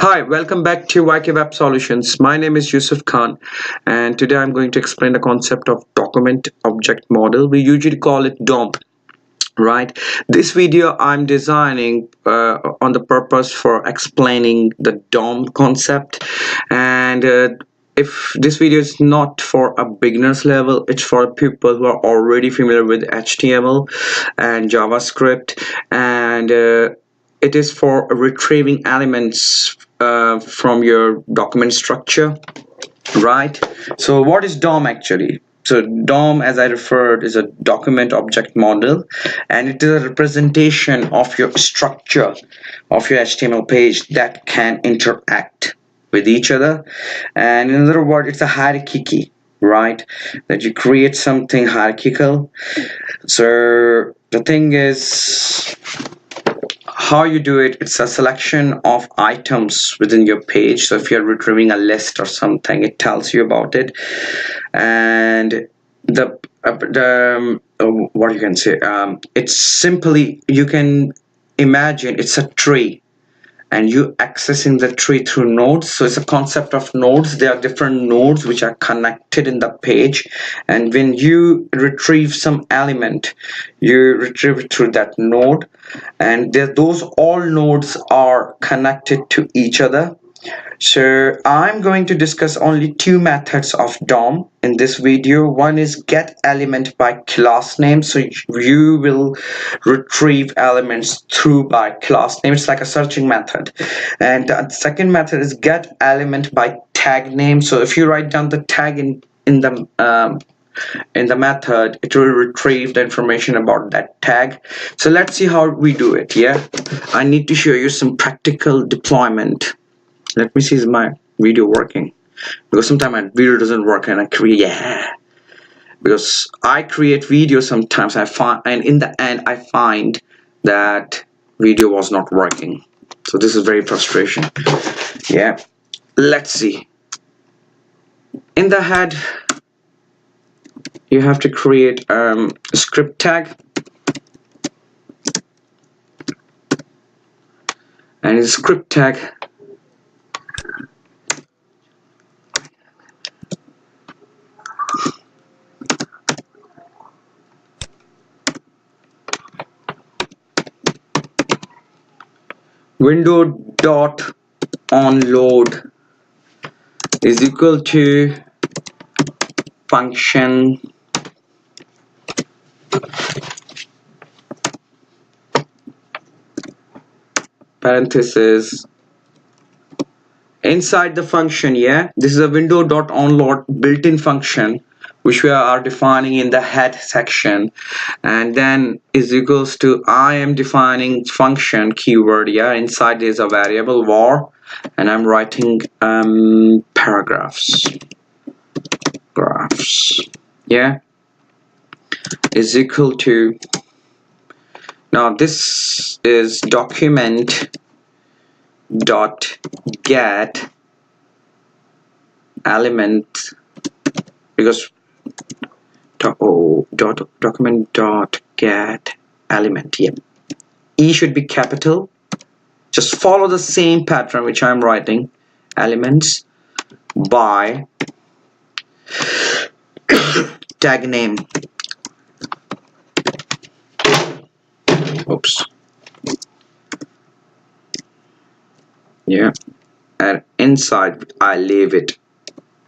Hi, welcome back to YK Web Solutions. My name is Yusuf Khan, and today I'm going to explain the concept of document object model. We usually call it DOM, right? This video I'm designing on the purpose for explaining the DOM concept, and if this video is not for a beginner's level, it's for people who are already familiar with HTML and JavaScript, and it is for retrieving elements from your document structure, right? So what is DOM actually? So DOM, as I referred, is a document object model, and it is a representation of your structure of your HTML page that can interact with each other. And in other words, it's a hierarchy, right? That you create something hierarchical. So the thing is, how you do it, it's a selection of items within your page. So if you're retrieving a list or something, it tells you about it. And what you can say, it's simply, you can imagine it's a tree and you accessing the tree through nodes. So it's a concept of nodes. There are different nodes which are connected in the page, and when you retrieve some element, you retrieve it through that node, and those all nodes are connected to each other. So I'm going to discuss only two methods of DOM in this video. One is get element by class name. So you will retrieve elements through by class name. It's like a searching method. And the second method is get element by tag name. So if you write down the tag in the method, it will retrieve the information about that tag. So let's see how we do it. Yeah, I need to show you some practical deployment. Let me see, is my video working? Because sometimes my video doesn't work and I create, because I create videos sometimes, and in the end I find that video was not working. So this is very frustration. Yeah, let's see. In the head, you have to create a script tag, and in script tag, window dot onload is equal to function parenthesis inside the function. Yeah, this is a window dot onload built-in function which we are defining in the head section, and then is equals to, I am defining function keyword. Yeah, inside there is a variable var, and I'm writing paragraphs. Yeah, is equal to, now this is document dot get element, because document dot get element. Yeah, E should be capital. Just follow the same pattern which I'm writing, elements by tag name. Oops. Yeah, and inside I leave it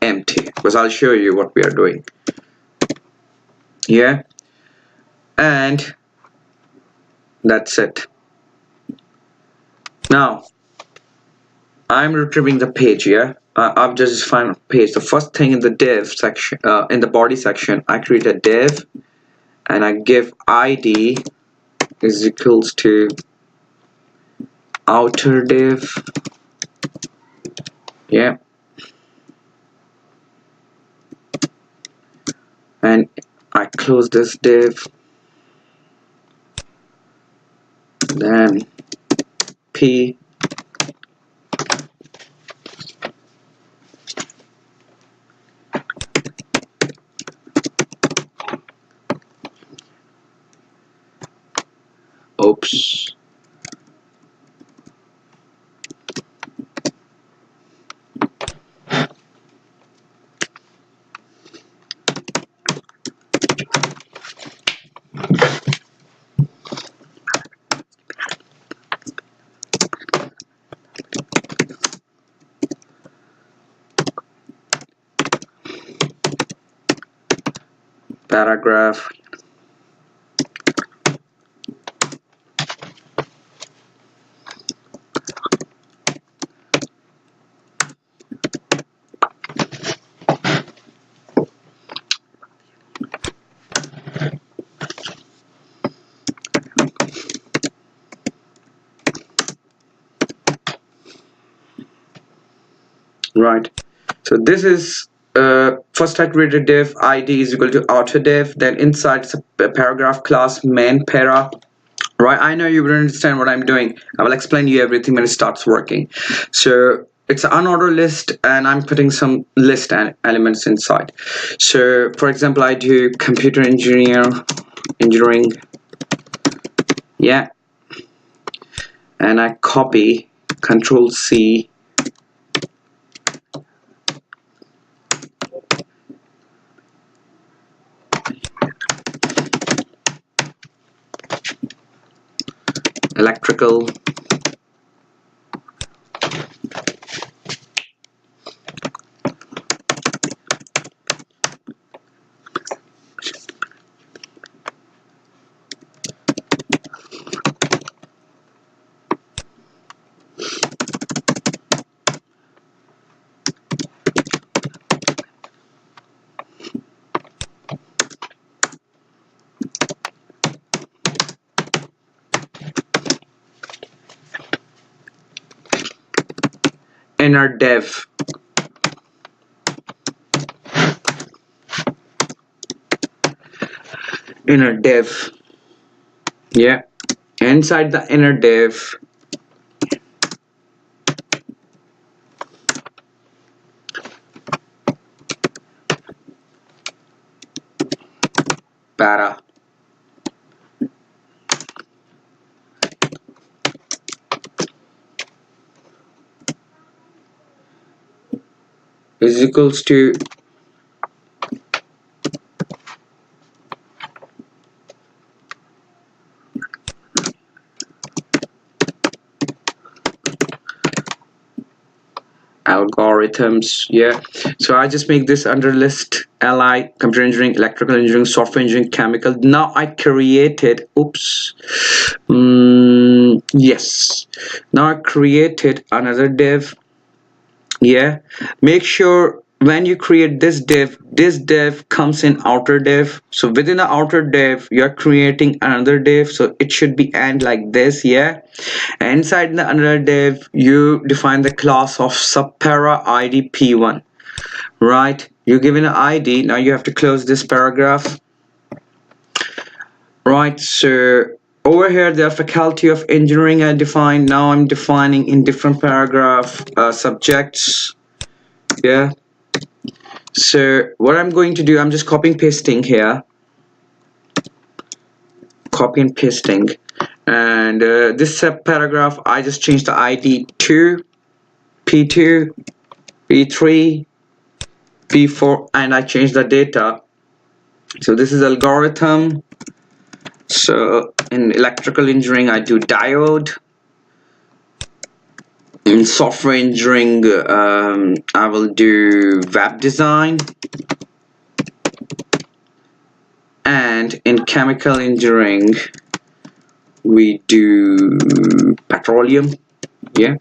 empty because I'll show you what we are doing. Yeah, and that's it. Now I'm retrieving the page. Yeah, I've just defined a page. The first thing in the div section, in the body section, I create a div and I give ID is equals to outer div. Yeah, and I close this div, then P oops paragraph. Right, so this is first I created div id is equal to autodiv, then inside it's a paragraph class main para. Right, I know you will understand what I'm doing. I will explain you everything when it starts working. So it's an unordered list and I'm putting some list elements inside. So for example, I do computer engineering, yeah, and I copy, control C, electrical, inner dev, yeah, inside the inner dev para, is equals to algorithms, yeah. So I just make this under list li computer engineering, electrical engineering, software engineering, chemical. Now I created, oops, yes, now I created another div, yeah. Make sure when you create this div comes in outer div. So within the outer div you're creating another div, so it should be end like this, yeah. And inside the another div you define the class of subpara id p1, right? You give an id. Now you have to close this paragraph, right? So over here the faculty of engineering I defined. Now I'm defining in different paragraph subjects, yeah. So what I'm going to do, I'm just copying pasting here, copy and pasting, and this paragraph I just changed the id to p2, p3, p4, and I changed the data. So this is algorithm. So in electrical engineering I do diode. In software engineering I will do web design, and in chemical engineering we do petroleum, yeah.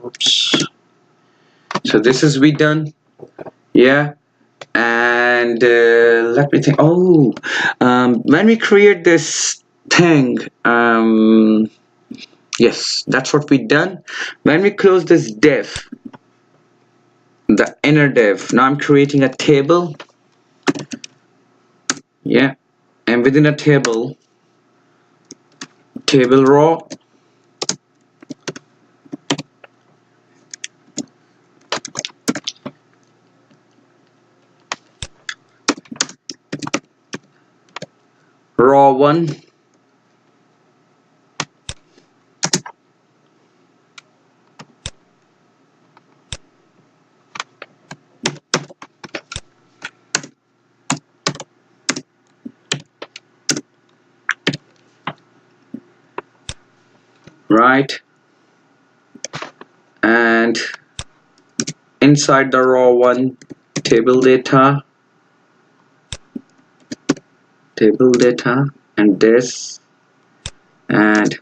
Oops. So this is we done, yeah. And let me think. Oh, when we create this thing, yes, that's what we done. When we close this div, the inner div, now I'm creating a table, yeah, and within a table raw, raw 1, right, and inside the raw 1 table data, and this, and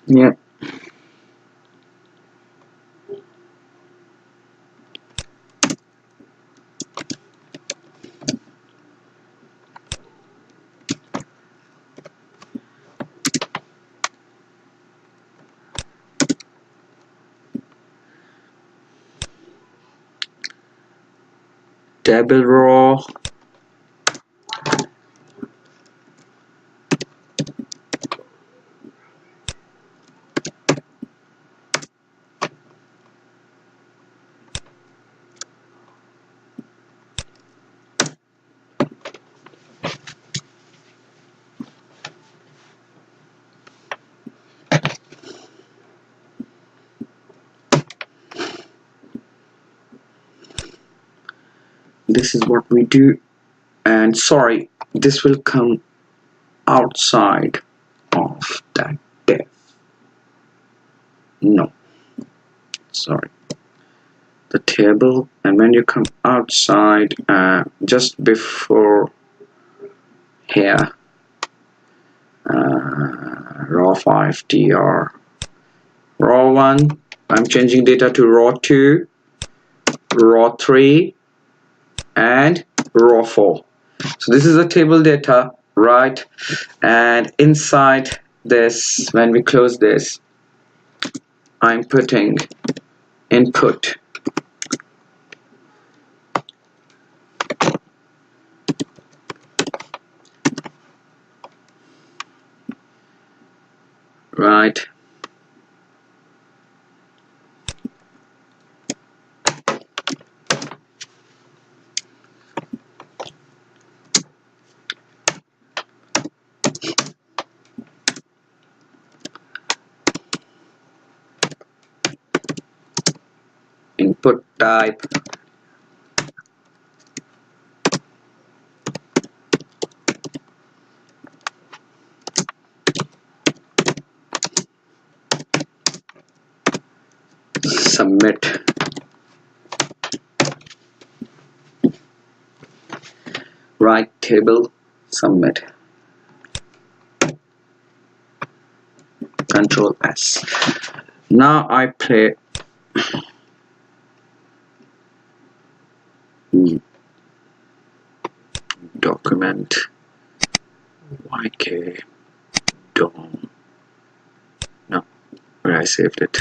yeah, table row, this is what we do. And sorry, this will come outside of that div. No, sorry, the table, and when you come outside, just before here, raw 5 tr raw 1, I'm changing data to raw 2, raw 3, and raw 4. So this is the table data, right? And inside this, when we close this, I'm putting input, right? Input type, submit, right table, submit, Control S. Now I play document yk dom, no, where I saved it,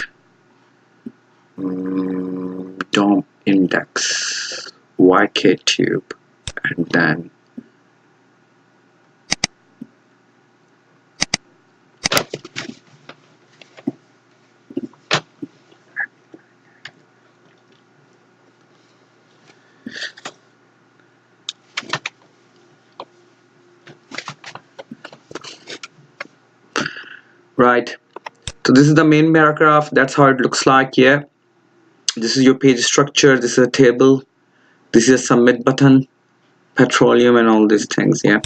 dom index yk tube, and then right. So this is the main paragraph. That's how it looks like. Yeah, this is your page structure. This is a table. This is a submit button, petroleum, and all these things. Yeah,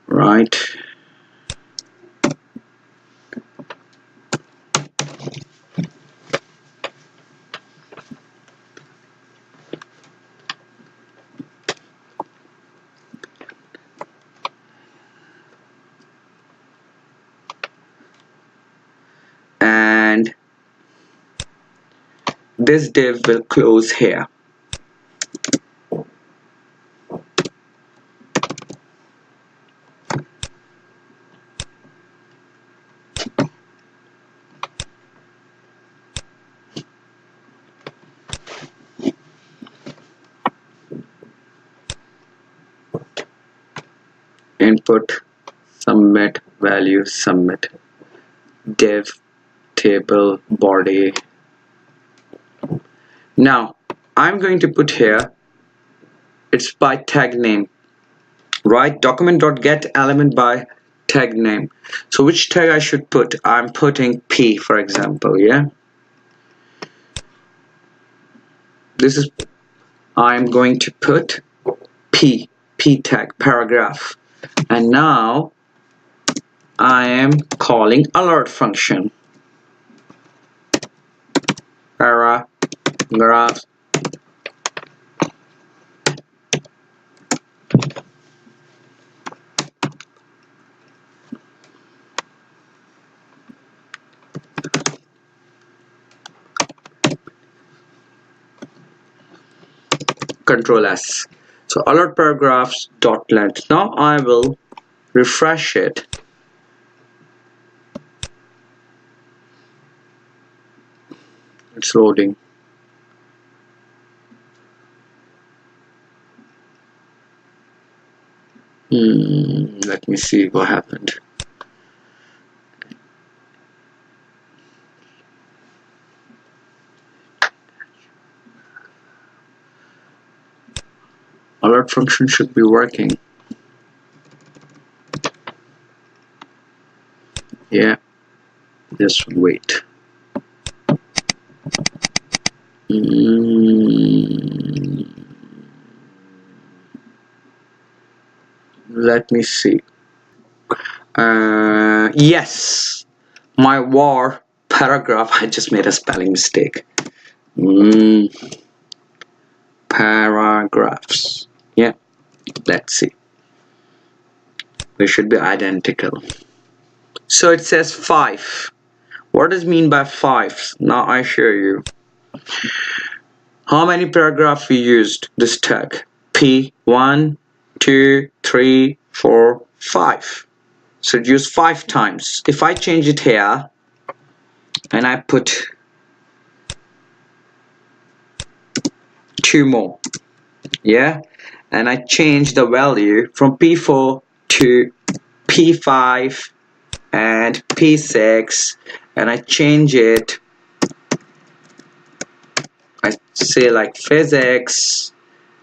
right. And this div will close here. Input, submit, value, submit, div, table, body. Now I'm going to put here, it's by tag name, right? Document.get element by tag name. So which tag I should put? I'm putting P, for example. Yeah, this is I'm going to put P tag paragraph, and now I am calling alert function paragraph. Control S. So alert paragraphs dot length. Now I will refresh it. It's loading. Let me see what happened. Alert function should be working. Yeah, just wait. Let me see. Yes, my var paragraph. I just made a spelling mistake. Paragraphs. Yeah, let's see. They should be identical. So it says 5. What does mean by 5? Now I show you. How many paragraphs we used this tag? P 1, 2, 3, 4, 5. So it used 5 times. If I change it here and I put 2 more, yeah, and I change the value from P4 to P5 and P6, and I change it, I say like physics,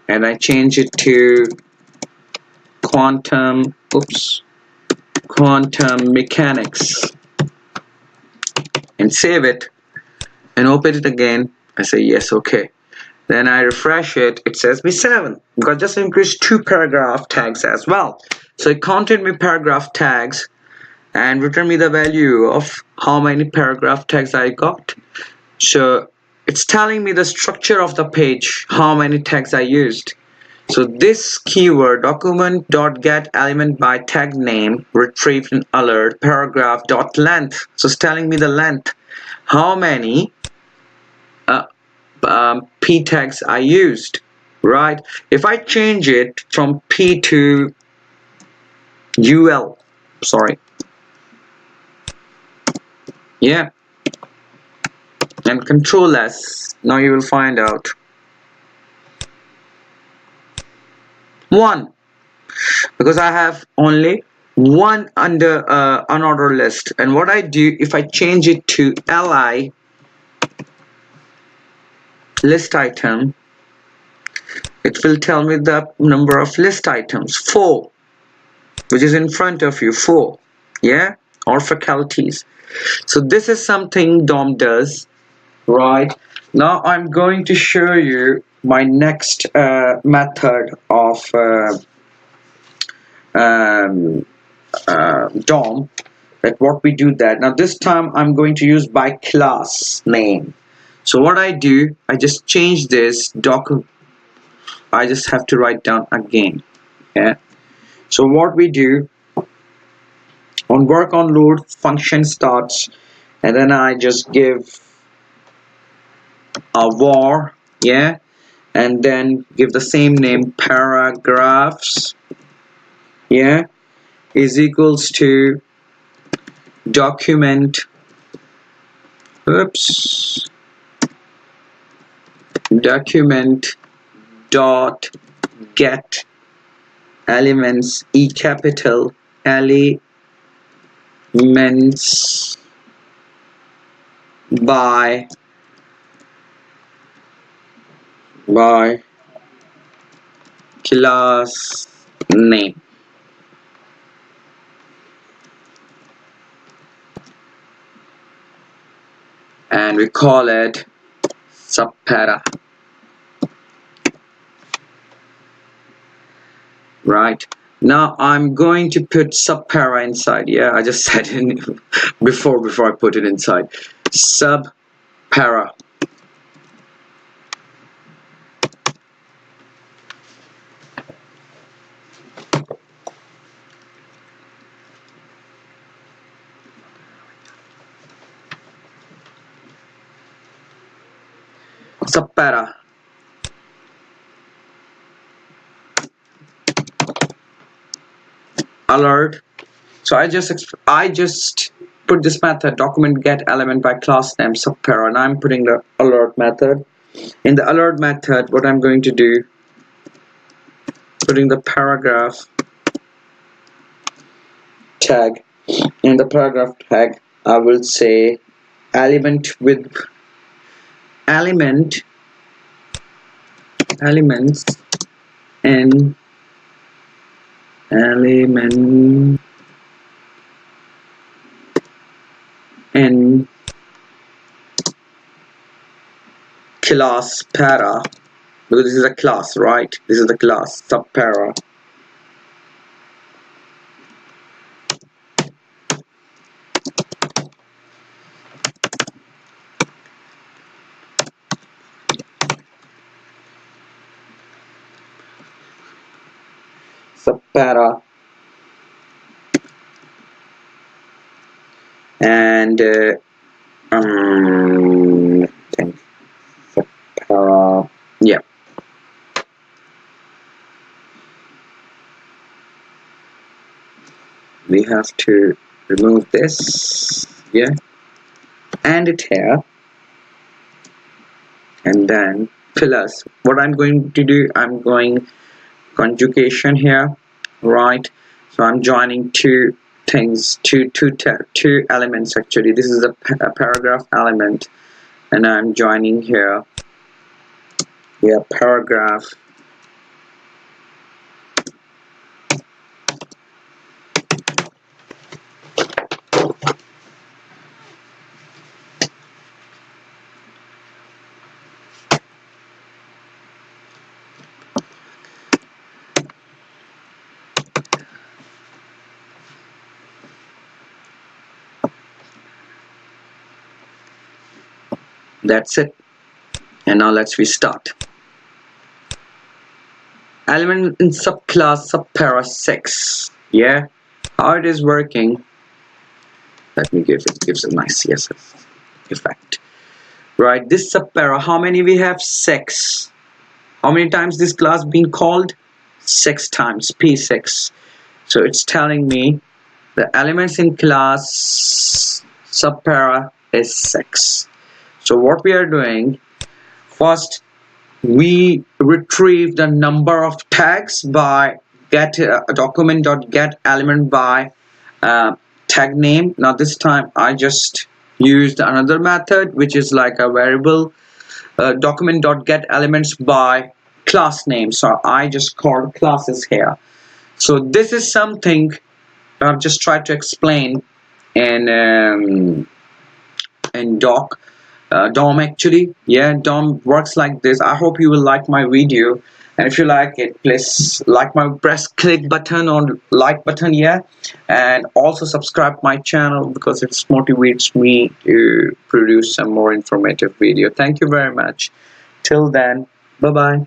and I change it to quantum mechanics, and save it and open it again. I say yes, okay. Then I refresh it, it says me 7 because I just increased 2 paragraph tags as well. So it counted me paragraph tags and returned me the value of how many paragraph tags I got. So it's telling me the structure of the page, how many tags I used. So this keyword document.get element by tag name retrieved in alert paragraph dot length. So it's telling me the length, how many P tags I used, right? If I change it from P to UL, sorry, yeah, and Control S, now you will find out 1, because I have only 1 under unordered list. And what I do, if I change it to LI list item, it will tell me the number of list items, 4, which is in front of you, 4, yeah, or faculties. So this is something DOM does, right? Now I'm going to show you my next method of DOM, that what we do that. Now this time I'm going to use by class name. So what I do, I just change this document. I just have to write down again. Yeah. So what we do on work on load, function starts, and then I just give a var, yeah, and then give the same name, paragraphs, yeah, is equals to document dot get elements, e capital elements by class name. And we call it subpara. right? Now I'm going to put subpara inside. Yeah, I just said it before I put it inside. Subpara. Subpara. Alert. So I just put this method document get element by class name subpara, and I'm putting the alert method. In the alert method, what I'm going to do, putting the paragraph tag. In the paragraph tag, I will say elements in element in class para, because this is a class, right? This is the class subpara. Subpara. And I think subpara, yeah. We have to remove this, yeah, and it here, and then plus what I'm going to do, I'm going conjugation here, right? So I'm joining two things, two elements actually. This is a paragraph element, and I'm joining here, yeah, paragraph that's it. And now let's restart. Element in subclass subpara 6, yeah. How it is working, let me give it, gives a nice CSS effect, right? This subpara, how many we have? 6. How many times this class been called? 6 times, p6. So it's telling me the elements in class subpara is 6. So what we are doing, first we retrieve the number of tags by get document.get element by tag name. Now this time I just used another method which is like a variable document.get elements by class name. So I just called classes here. So this is something I've just tried to explain in DOM actually. Yeah, DOM works like this. I hope you will like my video, and if you like it, please press click button on like button, yeah, and also subscribe my channel because it motivates me to produce some more informative video. Thank you very much. Till then, bye bye.